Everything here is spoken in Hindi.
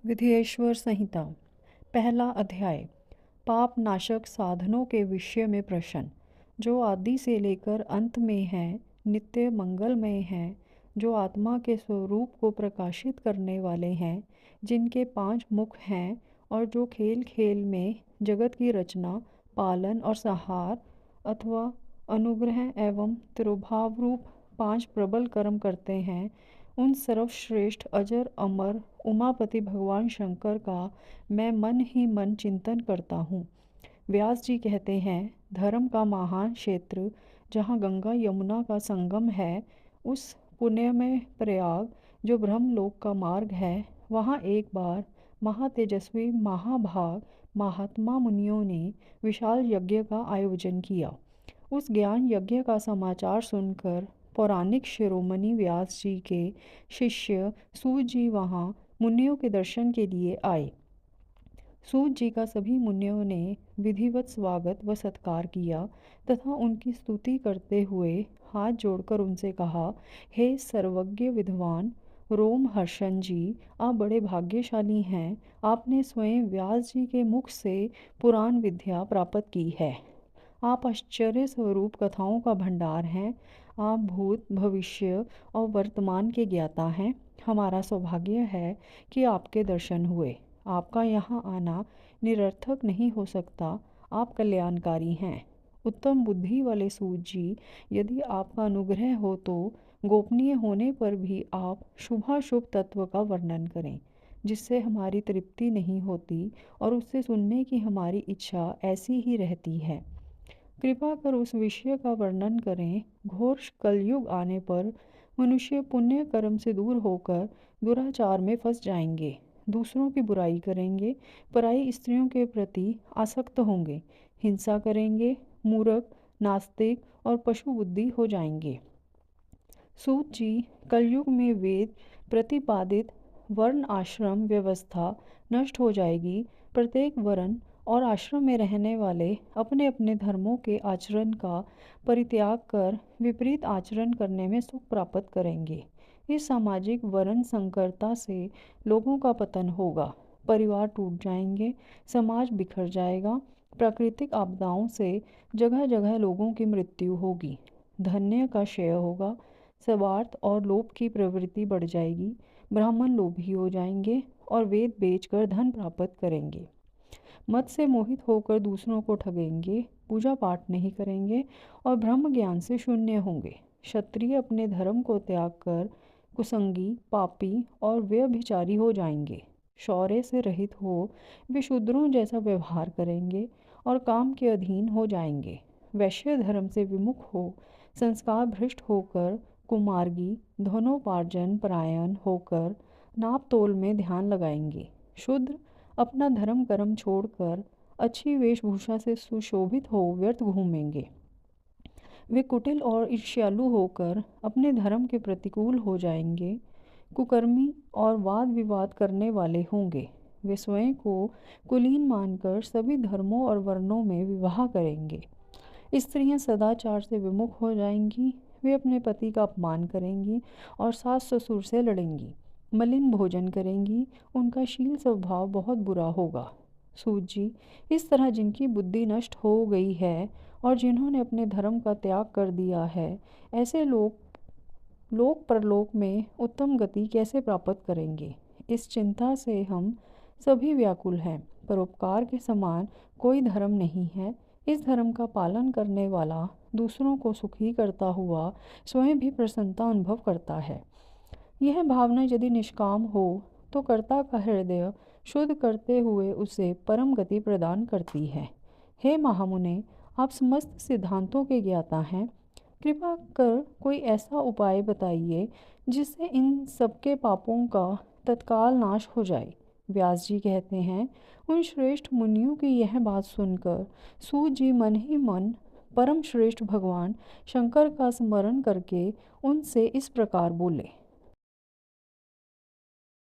विधेयेश्वर संहिता। पहला अध्याय। पाप नाशक साधनों के विषय में प्रश्न, जो आदि से लेकर अंत में हैं, नित्य मंगलमय हैं, जो आत्मा के स्वरूप को प्रकाशित करने वाले हैं, जिनके 5 मुख हैं और जो खेल खेल में जगत की रचना, पालन और संहार अथवा अनुग्रह एवं तिरुभाव रूप 5 प्रबल कर्म करते हैं, उन सर्वश्रेष्ठ अजर अमर उमापति भगवान शंकर का मैं मन ही मन चिंतन करता हूँ। व्यास जी कहते हैं, धर्म का महान क्षेत्र जहाँ गंगा यमुना का संगम है, उस पुण्यमय प्रयाग जो ब्रह्मलोक का मार्ग है, वहाँ एक बार महातेजस्वी महाभाग महात्मा मुनियों ने विशाल यज्ञ का आयोजन किया। उस ज्ञान यज्ञ का समाचार सुनकर पौराणिक शिरोमणि व्यास जी के शिष्य सूत जी वहाँ मुनियों के दर्शन के लिए आए। सूत जी का सभी मुनियों ने विधिवत स्वागत व सत्कार किया तथा उनकी स्तुति करते हुए हाथ जोड़कर उनसे कहा, हे सर्वज्ञ विद्वान रोमहर्षण जी, आप बड़े भाग्यशाली हैं। आपने स्वयं व्यास जी के मुख से पुराण विद्या प्राप्त की है। आप आश्चर्य स्वरूप कथाओं का भंडार हैं। आप भूत भविष्य और वर्तमान के ज्ञाता हैं। हमारा सौभाग्य है कि आपके दर्शन हुए। आपका यहाँ आना निरर्थक नहीं हो सकता। आप कल्याणकारी हैं। उत्तम बुद्धि वाले सूत जी, यदि आपका अनुग्रह हो तो गोपनीय होने पर भी आप शुभाशुभ तत्व का वर्णन करें, जिससे हमारी तृप्ति नहीं होती और उससे सुनने की हमारी इच्छा ऐसी ही रहती है। कृपा कर उस विषय का वर्णन करें। घोर कलयुग आने पर मनुष्य पुण्य कर्म से दूर होकर दुराचार में फंस जाएंगे, दूसरों की बुराई करेंगे, पराई स्त्रियों के प्रति आसक्त होंगे, हिंसा करेंगे, मूर्ख, नास्तिक और पशु बुद्धि हो जाएंगे। सूत जी, कलयुग में वेद प्रतिपादित वर्ण आश्रम व्यवस्था नष्ट हो जाएगी। प्रत्येक वर्ण और आश्रम में रहने वाले अपने अपने धर्मों के आचरण का परित्याग कर विपरीत आचरण करने में सुख प्राप्त करेंगे। इस सामाजिक वर्ण संकरता से लोगों का पतन होगा, परिवार टूट जाएंगे, समाज बिखर जाएगा, प्राकृतिक आपदाओं से जगह जगह लोगों की मृत्यु होगी, धन्य का क्षय होगा, स्वार्थ और लोभ की प्रवृत्ति बढ़ जाएगी, ब्राह्मण लोभी हो जाएंगे और वेद बेचकर धन प्राप्त करेंगे, मत से मोहित होकर दूसरों को ठगेंगे, पूजा पाठ नहीं करेंगे और ब्रह्म ज्ञान से शून्य होंगे। क्षत्रिय अपने धर्म को त्याग कर कुसंगी, पापी और व्यभिचारी हो जाएंगे। शौर्य से रहित हो वे शूद्रों जैसा व्यवहार करेंगे और काम के अधीन हो जाएंगे। वैश्य धर्म से विमुख हो संस्कार भ्रष्ट होकर कुमार्गी, धनोपार्जन परायण होकर नाप तोल में ध्यान लगाएंगे। शूद्र अपना धर्म कर्म छोड़कर अच्छी वेशभूषा से सुशोभित हो व्यर्थ घूमेंगे। वे कुटिल और ईर्ष्यालु होकर अपने धर्म के प्रतिकूल हो जाएंगे, कुकर्मी और वाद विवाद करने वाले होंगे। वे स्वयं को कुलीन मानकर सभी धर्मों और वर्णों में विवाह करेंगे। स्त्रियां सदाचार से विमुख हो जाएंगी। वे अपने पति का अपमान करेंगी और सास ससुर से लड़ेंगी, मलिन भोजन करेंगी, उनका शील स्वभाव बहुत बुरा होगा। सूत जी, इस तरह जिनकी बुद्धि नष्ट हो गई है और जिन्होंने अपने धर्म का त्याग कर दिया है, ऐसे लोग लोक परलोक में उत्तम गति कैसे प्राप्त करेंगे? इस चिंता से हम सभी व्याकुल हैं। परोपकार के समान कोई धर्म नहीं है। इस धर्म का पालन करने वाला दूसरों को सुखी करता हुआ स्वयं भी प्रसन्नता अनुभव करता है। यह भावना यदि निष्काम हो तो कर्ता का हृदय शुद्ध करते हुए उसे परम गति प्रदान करती है। हे महामुने, आप समस्त सिद्धांतों के ज्ञाता हैं। कृपा कर कोई ऐसा उपाय बताइए जिससे इन सबके पापों का तत्काल नाश हो जाए। व्यास जी कहते हैं, उन श्रेष्ठ मुनियों की यह बात सुनकर सूत जी मन ही मन परम श्रेष्ठ भगवान शंकर का स्मरण करके उनसे इस प्रकार बोले।